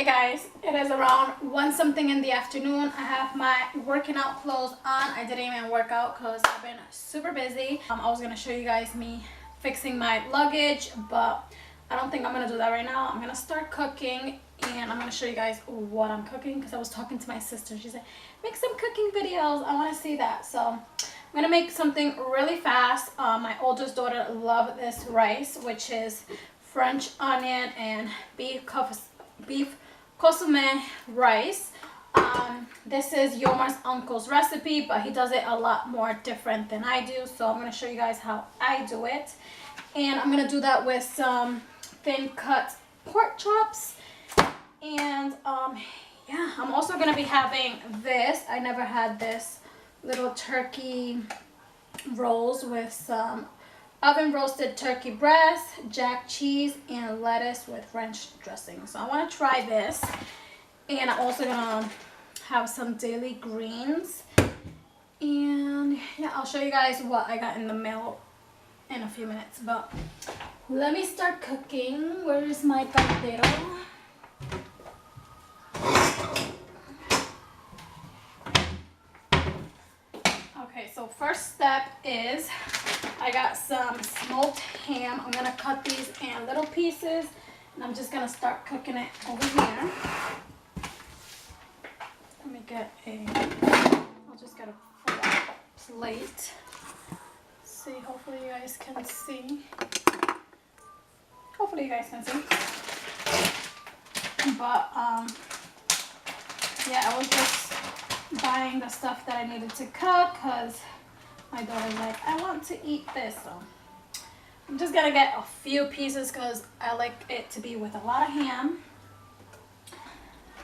Hey guys, it is around 1 something in the afternoon. I have my working out clothes on. I didn't even work out because I've been super busy. I was gonna show you guys me fixing my luggage, but I don't think I'm gonna do that right now. I'm gonna start cooking and I'm gonna show you guys what I'm cooking because I was talking to my sister. She said, make some cooking videos. I wanna see that. So I'm gonna make something really fast. My oldest daughter loved this rice, which is French onion and beef consomme rice. This is Yomar's uncle's recipe, but he does it a lot more different than I do. So I'm going to show you guys how I do it. And I'm going to do that with some thin cut pork chops. And yeah, I'm also going to be having this. I never had this little turkey rolls with some oven roasted turkey breast, jack cheese, and lettuce with ranch dressing. So I want to try this. And I'm also gonna have some daily greens. And yeah, I'll show you guys what I got in the mail in a few minutes. But let me start cooking. Where is my caldero? Okay, so first step is I got some smoked ham. I'm gonna cut these in little pieces and I'm just gonna start cooking it over here. Let me get I'll just get a flat plate. See, hopefully you guys can see. Hopefully you guys can see. But yeah, I was just buying the stuff that I needed to cook because my daughter's like, I want to eat this. So I'm just gonna get a few pieces because I like it to be with a lot of ham.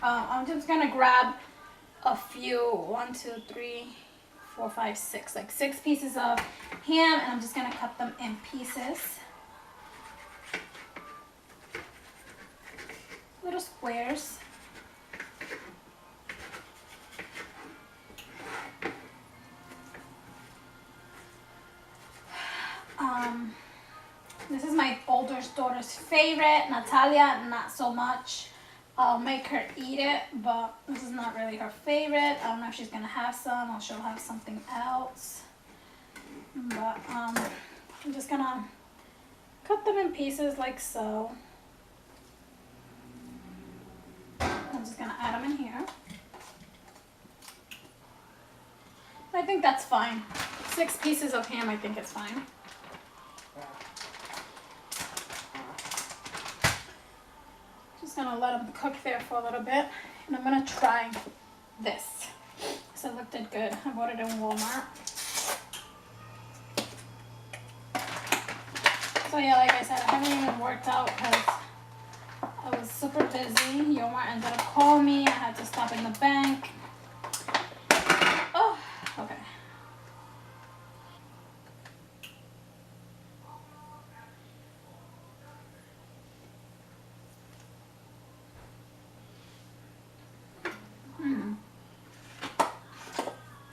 I'm just gonna grab a few, 1, 2, 3, 4, 5, 6, like 6 pieces of ham, and I'm just gonna cut them in pieces, little squares. This is my oldest daughter's favorite. Natalia, not so much. I'll make her eat it, but this is not really her favorite. I don't know if she's gonna have some or she'll have something else. But I'm just gonna cut them in pieces like so. I'm just gonna add them in here. I think that's fine. 6 pieces of ham, I think it's fine. Gonna let them cook there for a little bit, and I'm gonna try this. So it looked good. I bought it in Walmart. So yeah, like I said, I haven't even worked out because I was super busy. Yomar ended up calling me. I had to stop in the bank. Oh, okay.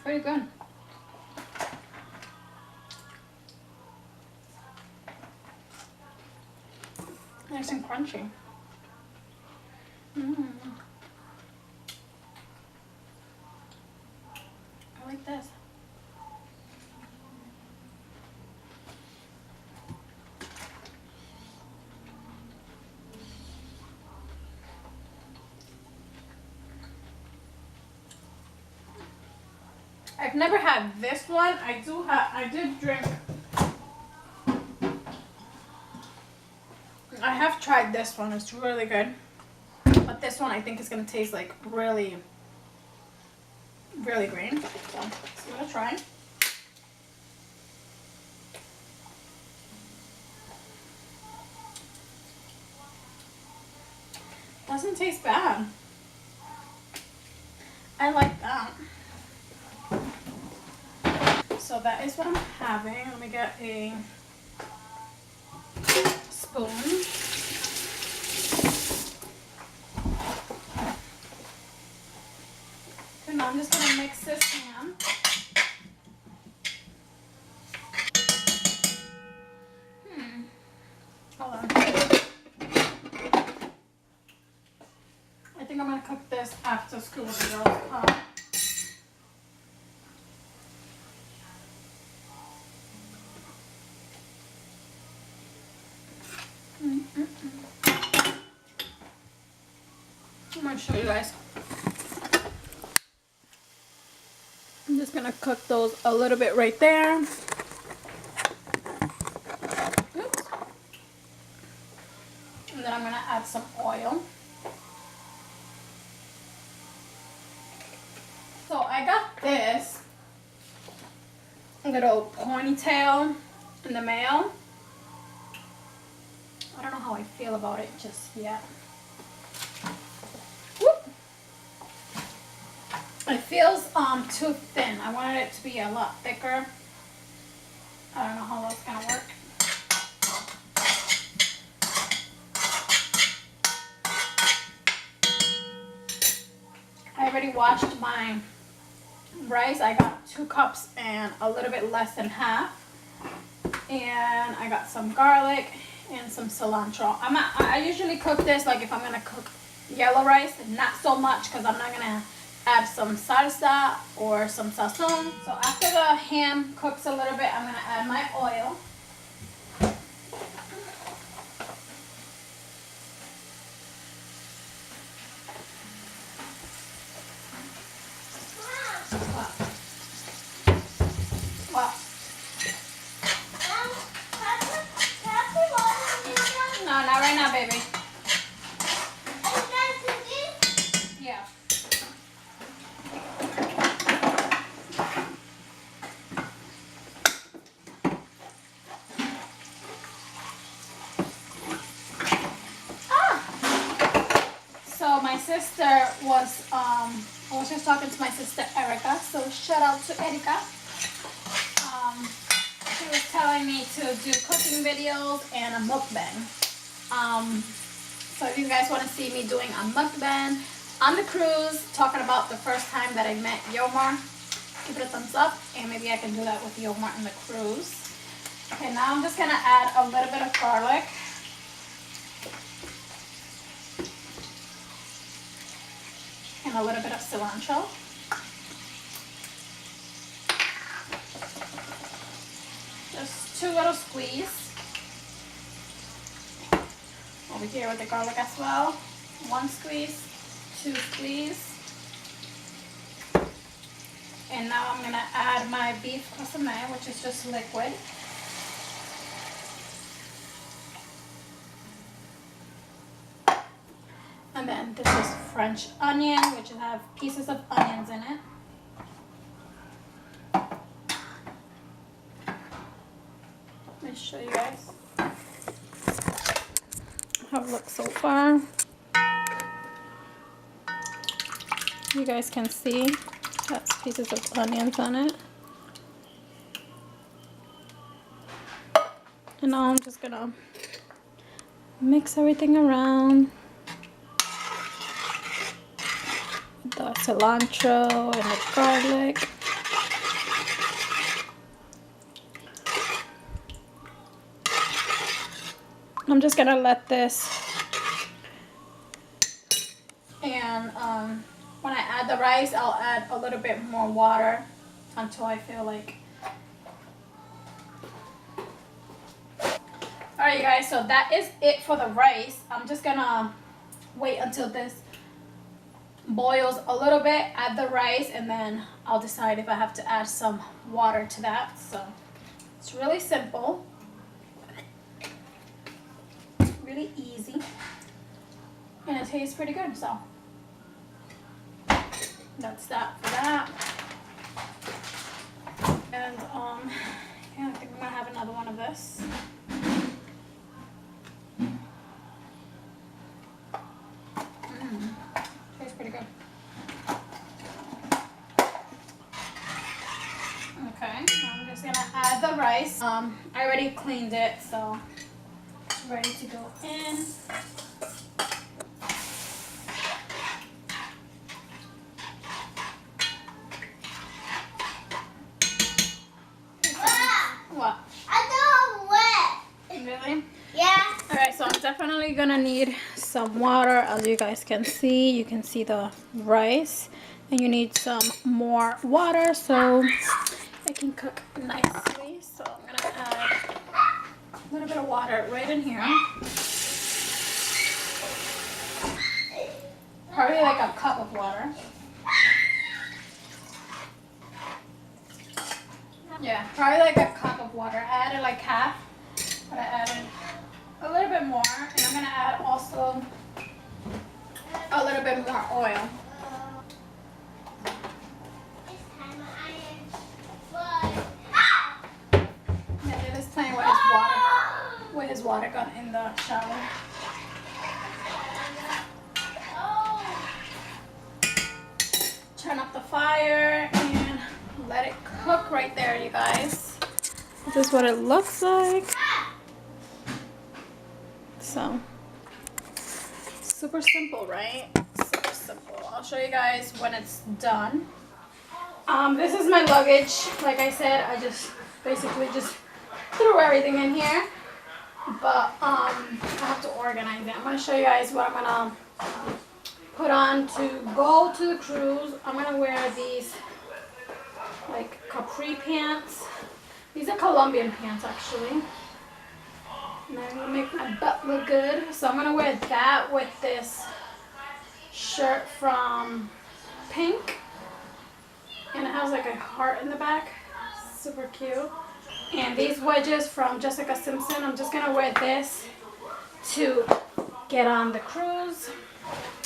Pretty good. Nice and crunchy. I like this. I've never had this one. I did drink. I have tried this one. It's really good. But this one I think is going to taste like really, really green. So let's give it a try. Doesn't taste bad. I like that. So that is what I'm having. Let me get a spoon. And now I'm just going to mix this ham. Hold on. after school the girls come. I'm gonna show you guys. I'm just gonna cook those a little bit right there. Oops. And then I'm gonna add some oil. So I got this little ponytail in the mail. I don't know how I feel about it just yet. Whoop. It feels too thin. I wanted it to be a lot thicker. I don't know how that's gonna work. I already washed my rice. I got 2 cups and a little bit less than half. And I got some garlic and some cilantro. I usually cook this like if I'm gonna cook yellow rice, not so much because I'm not gonna add some salsa or some sazon. So after the ham cooks a little bit, I'm gonna add my oil. What? No, not right now, baby. Yeah. So my sister was, I was just talking to my sister Erica, so shout out to Erica. She was telling me to do cooking videos and a mukbang. So if you guys want to see me doing a mukbang on the cruise, talking about the first time that I met Yomar, give it a thumbs up, and maybe I can do that with Yomar on the cruise. Okay, now I'm just going to add a little bit of garlic. And a little bit of cilantro. Just 2 little squeeze. Over here with the garlic as well. 1 squeeze, 2 squeeze. And now I'm gonna add my beef consommé, which is just liquid. And then this is French onion, which have pieces of onions in it. Let me show you guys how it looks so far. You guys can see that's pieces of onions on it. And now I'm just gonna mix everything around. The cilantro and the garlic. I'm just gonna let this, and when I add the rice, I'll add a little bit more water until I feel like. Alright, you guys, so that is it for the rice. I'm just gonna wait until this boils a little bit, add the rice, and then I'll decide if I have to add some water to that. So it's really simple, really easy, and it tastes pretty good. So that's that for that. And yeah, I think I'm gonna have another one of this. Tastes pretty good. Okay, I'm just gonna add the rice. I already cleaned it, so it's ready to go in. What? I don't wet. Really? Yeah. Alright, so I'm definitely gonna need some water. As you guys can see, you can see the rice. And you need some more water so it can cook nicely. So I'm gonna add a little bit of water right in here. Probably like a cup of water. Yeah, probably like a cup of water. I added like half, but I added a little bit more. And I'm gonna add also a little bit more oil. Yeah, David's playing with his water gun in the shower. Turn up the fire and let it cook right there, you guys. This is what it looks like. So, super simple, right? Super simple. I'll show you guys when it's done. This is my luggage. Like I said, I just basically just threw everything in here. But I have to organize it. I'm gonna show you guys what I'm gonna put on to go to the cruise. I'm gonna wear these like capri pants. These are Colombian pants actually. And I'm gonna make my butt look good. So I'm gonna wear that with this shirt from Pink. And it has like a heart in the back. Super cute. And these wedges from Jessica Simpson. I'm just gonna wear this to get on the cruise.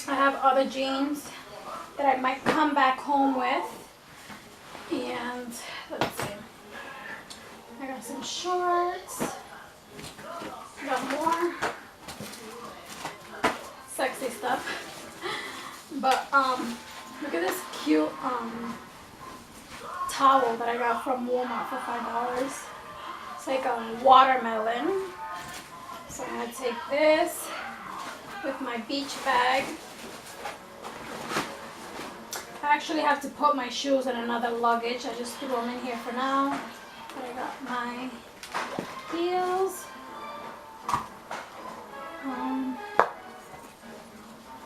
I have other jeans that I might come back home with. And let's see. I got some shorts. I got more sexy stuff. But look at this cute towel that I got from Walmart for $5. It's like a watermelon. So I'm gonna take this with my beach bag. I actually have to put my shoes in another luggage. I just threw them in here for now. But I got my heels.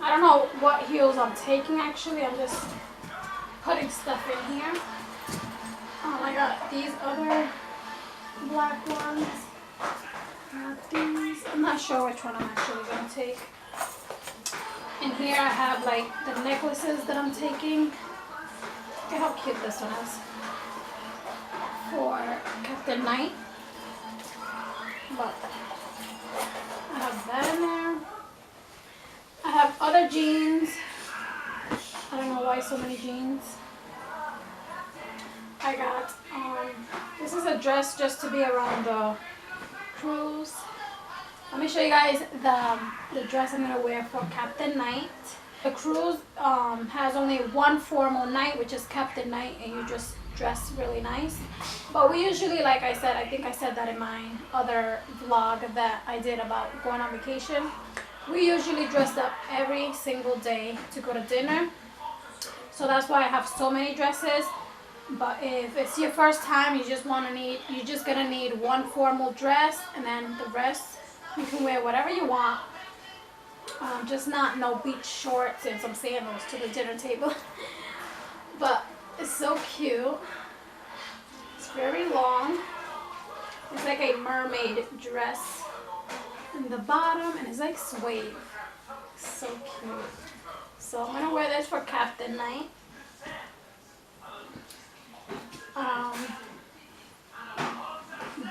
I don't know what heels I'm taking actually. I'm just putting stuff in here. I got these other black ones. Got these. I'm not sure which one I'm actually going to take. In here I have like the necklaces that I'm taking. Look at how cute this one is. For Captain Knight. But I have that in there. I have other jeans. I don't know why so many jeans. I got, this is a dress just to be around the cruise. Let me show you guys the dress I'm going to wear for Captain Knight. The cruise has only one formal night, which is Captain Knight, and you just dress really nice. But we usually, like I said, I think I said that in my other vlog that I did about going on vacation. We usually dress up every single day to go to dinner. So that's why I have so many dresses. But if it's your first time, you're just gonna need one formal dress, and then the rest you can wear whatever you want. Just no beach shorts and some sandals to the dinner table. But it's so cute. It's very long. It's like a mermaid dress in the bottom, and it's like suede. So cute. So I'm gonna wear this for Captain Knight.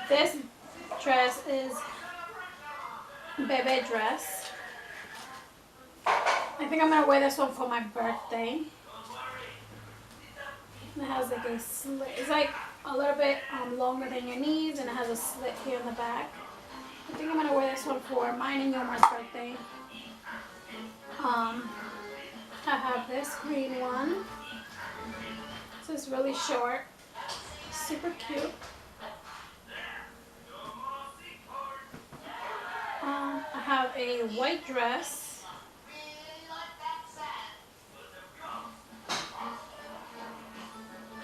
This dress is Bebe dress. I think I'm gonna wear this one for my birthday. It has like a slit. It's like a little bit longer than your knees, and it has a slit here in the back. I think I'm gonna wear this one for mine and Yomar's birthday. I have this green one. This is really short, super cute. I have a white dress.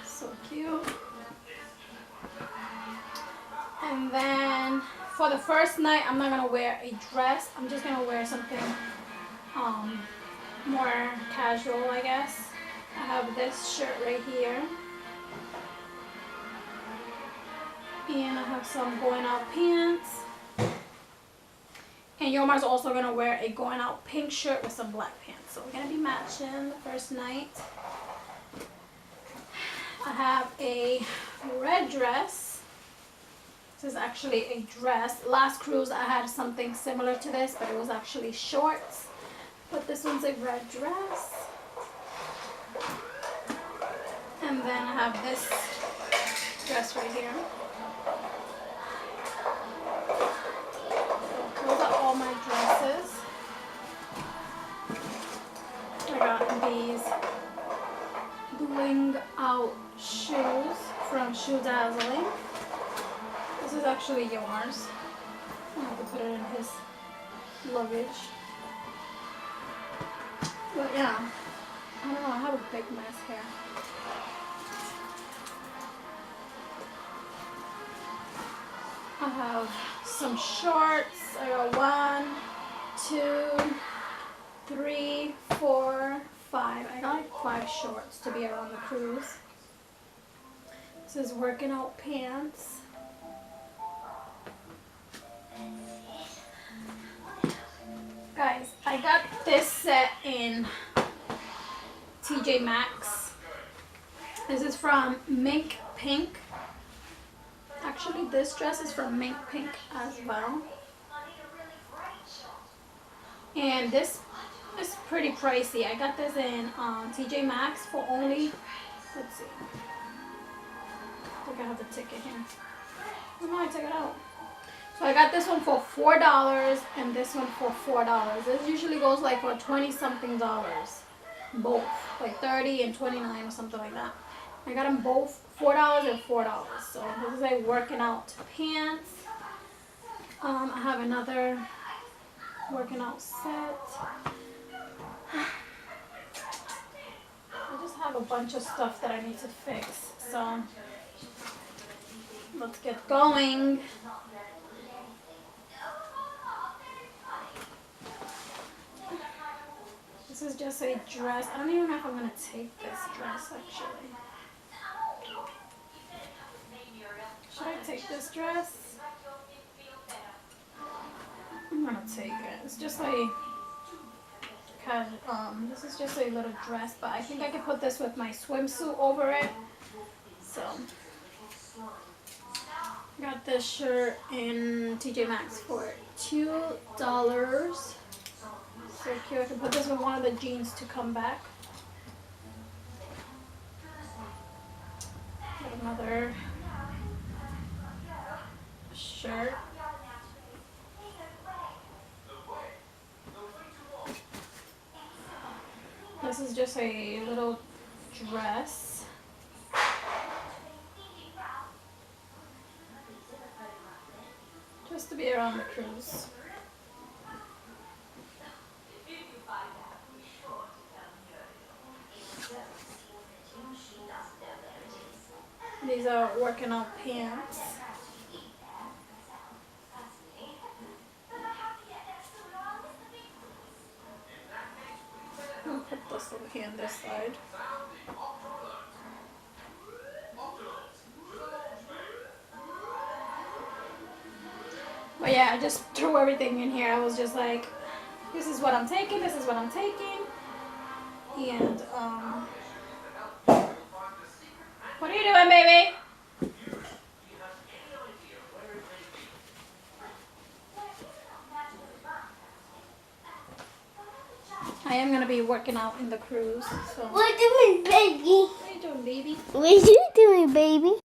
So cute. And then for the first night, I'm not gonna wear a dress. I'm just gonna wear something more casual, I guess. I have this shirt right here. And I have some going out pants. And Yomar's also gonna wear a going out pink shirt with some black pants. So we're gonna be matching the first night. I have a red dress. This is actually a dress. Last cruise I had something similar to this, but it was actually shorts. But this one's a red dress. And then I have this dress right here. So those are all my dresses. I got these bling out shoes from Shoe Dazzling. This is actually Yomar's. I have to put it in his luggage. But yeah, I don't know, I have a big mess here. I have some shorts. I got 1, 2, 3, 4, 5. I got like 5 shorts to be around the cruise. This is working out pants. Guys, I got this set in TJ Maxx. This is from Mink Pink. Actually, this dress is from Mink Pink as well. And this is pretty pricey. I got this in TJ Maxx for only, let's see. I think I have the ticket here. Oh no, I took it out. So I got this one for $4 and this one for $4. This usually goes like for 20 something dollars. Both, like 30 and 29 or something like that. I got them both $4 and $4. So this is a working out pants. I have another working out set. I just have a bunch of stuff that I need to fix. So let's get going. This is just a dress. I don't even know if I'm going to take this dress actually. Should I take this dress? I'm going to take it. It's just a this is just a little dress, but I think I can put this with my swimsuit over it. So got this shirt in TJ Maxx for $2. So cute. I can put this with one of the jeans to come back. Got another shirt. This is just a little dress. Just to be around the cruise. These are working out pants. I'll put this over here on this side. But yeah, I just threw everything in here. I was just like, this is what I'm taking, this is what I'm taking. And what are you doing, baby? I am going to be working out in the cruise. So. What are you doing, baby? What are you doing, baby? What are you doing, baby?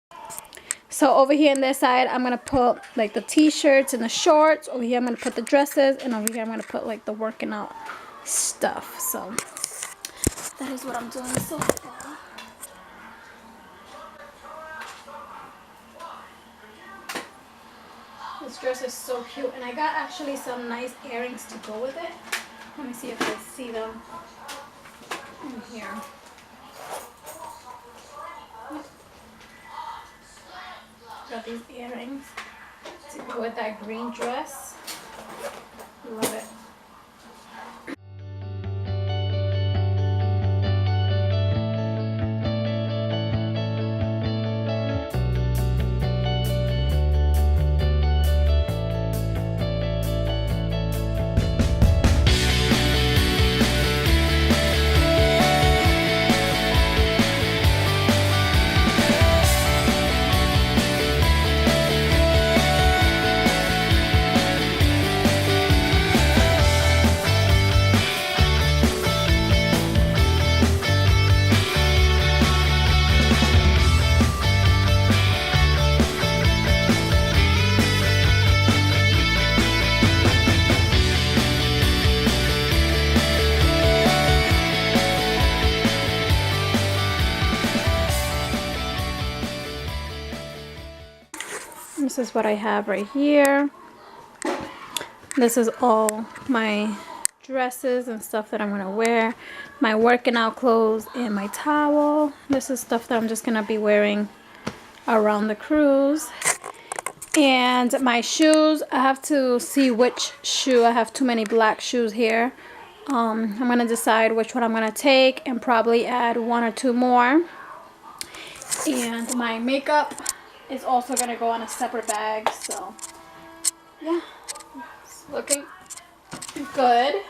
So over here on this side, I'm going to put like the t-shirts and the shorts. Over here, I'm going to put the dresses. And over here, I'm going to put like the working out stuff. So that is what I'm doing so far. This dress is so cute. And I got actually some nice earrings to go with it. Let me see if I see them in here. Got these earrings to go with that green dress. Love it. This is what I have right here. This is all my dresses and stuff that I'm gonna wear. My working out clothes and my towel. This is stuff that I'm just gonna be wearing around the cruise. And my shoes, I have to see which shoe. I have too many black shoes here. I'm gonna decide which one I'm gonna take and probably add 1 or 2 more. And my makeup is also gonna go in a separate bag, so yeah, it's looking good.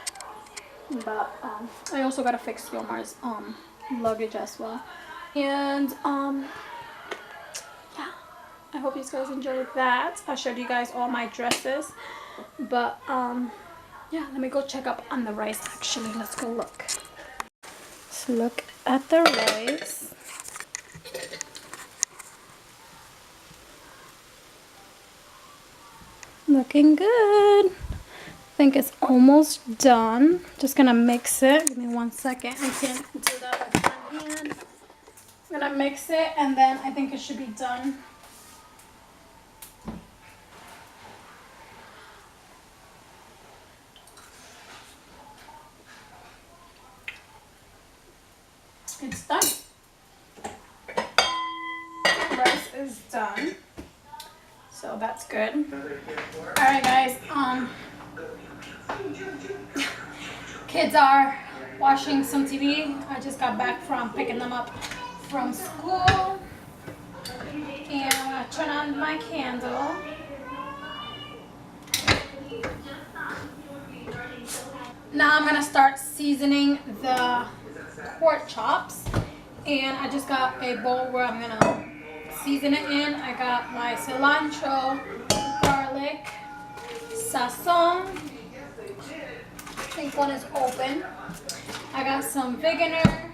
But I also gotta fix Yomar's luggage as well. And yeah, I hope you guys enjoyed that. I showed you guys all my dresses, but yeah, let me go check up on the rice. Actually, let's go look. Let's look at the rice. Looking good. I think it's almost done. Just gonna mix it. Give me 1 second. I can't do that with one hand. I'm gonna mix it and then I think it should be done. It's done. Rice is done. So that's good. Alright guys, kids are watching some TV. I just got back from picking them up from school. And I'm gonna turn on my candle. Now I'm gonna start seasoning the pork chops. And I just got a bowl where I'm gonna season it in. I got my cilantro, garlic, sazon. I think one is open. I got some vinegar,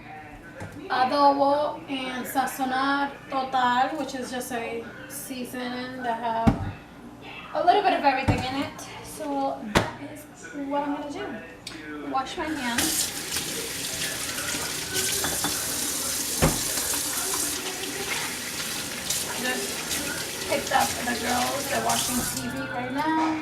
adobo, and sazonar total, which is just a seasoning that have a little bit of everything in it. So that is what I'm gonna do. Wash my hands. Just picked up the girls. They're watching TV right now.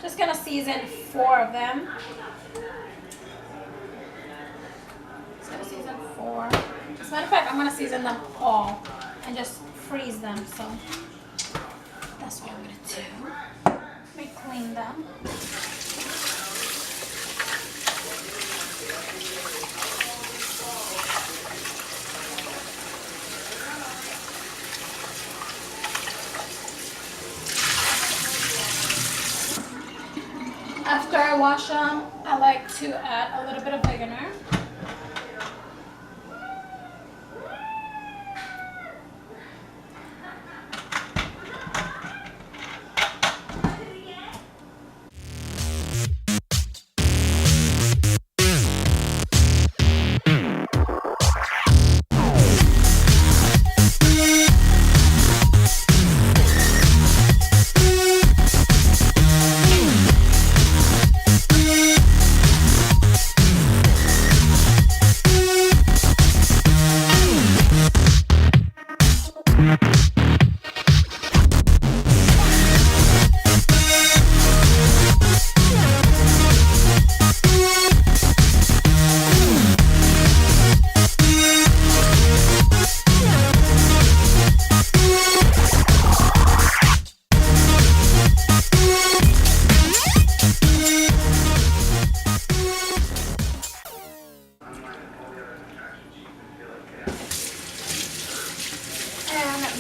Just gonna season 4 of them. Just gonna season 4. As a matter of fact, I'm gonna season them all and just freeze them. So that's what I'm gonna do. Let me clean them. After I wash them, I like to add a little bit of vinegar.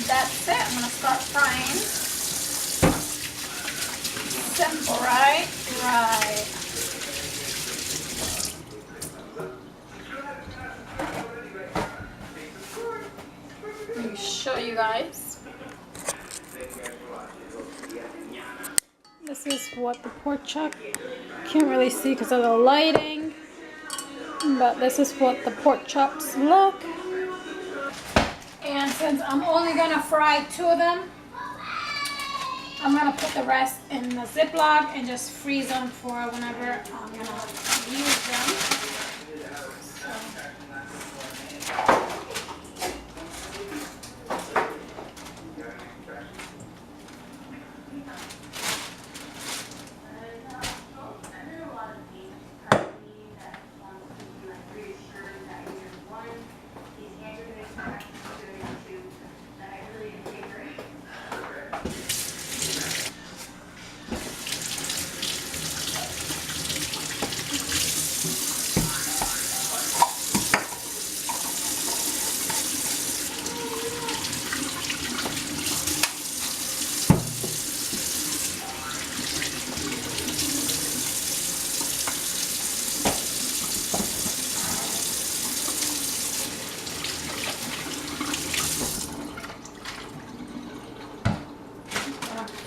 that's it. I'm gonna start frying. Simple, right? Right. Let me show you guys. This is what the pork chop, can't really see because of the lighting, but this is what the pork chops look. And since I'm only gonna fry 2 of them, I'm gonna put the rest in the Ziploc and just freeze them for whenever I'm gonna use them.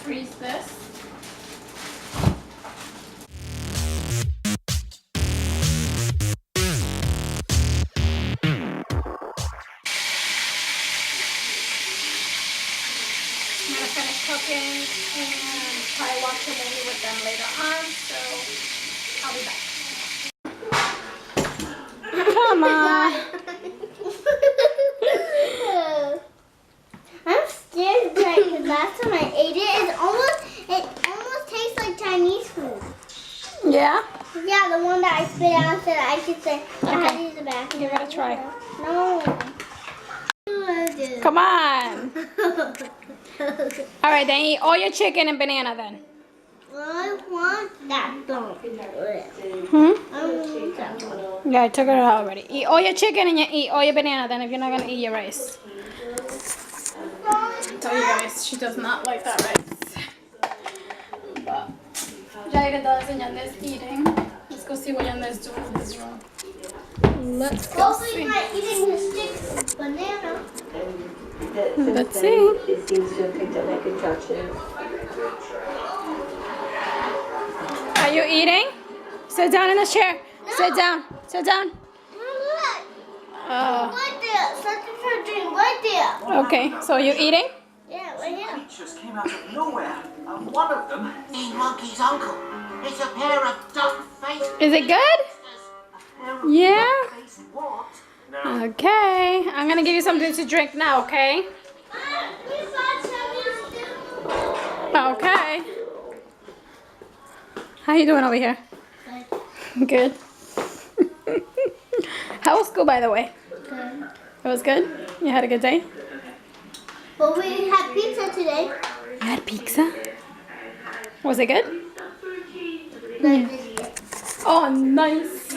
Freeze this. I'm gonna finish cooking and probably watch a movie with them later on, so I'll be back. Come on. I'm scared because last time I ate it, it almost tastes like Chinese food. Yeah? Yeah, the one that I spit out so that I could say, I had to Okay. use the back. Give it a try. No. Come on. All right, then eat all your chicken and banana then. I want that bone. Hmm? I want that bone. Yeah, I took it out already. Eat all your chicken and you eat all your banana then if you're not gonna eat your rice. I tell you guys, she does not like that rice. But Jaira does and Yande's eating. Let's go see what Yande's doing in his room. Let's go Hopefully see. he's not eating the stick of banana. Let's see. It seems to have picked up like a traction. Are you eating? Sit down in the chair. Sit down. Sit down. Look, Oh. right there. Something for a drink right there. Okay, so you eating? Yeah, right here. Creatures came out of nowhere, and one of them is Monkey's uncle. It's a pair of duck-faced Is it good? monsters. Yeah. Duck-faced what? Okay. I'm gonna give you something to drink now, okay? Okay. How you doing over here? Good. How was school, by the way? It was good? You had a good day? But we had pizza today. You had pizza? Was it good? Oh, nice.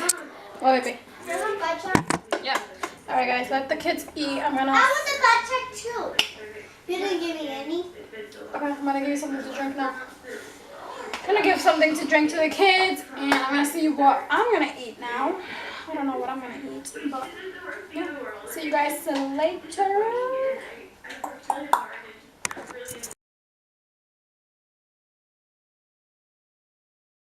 Oh, baby. Yeah. All right, guys. Let the kids eat. I'm gonna. I want the butt check too. You didn't give me any. Okay, I'm gonna give you something to drink now. I'm gonna give something to drink to the kids, and I'm gonna see what I'm gonna eat now. I don't know what I'm gonna eat, but yeah. See you guys later.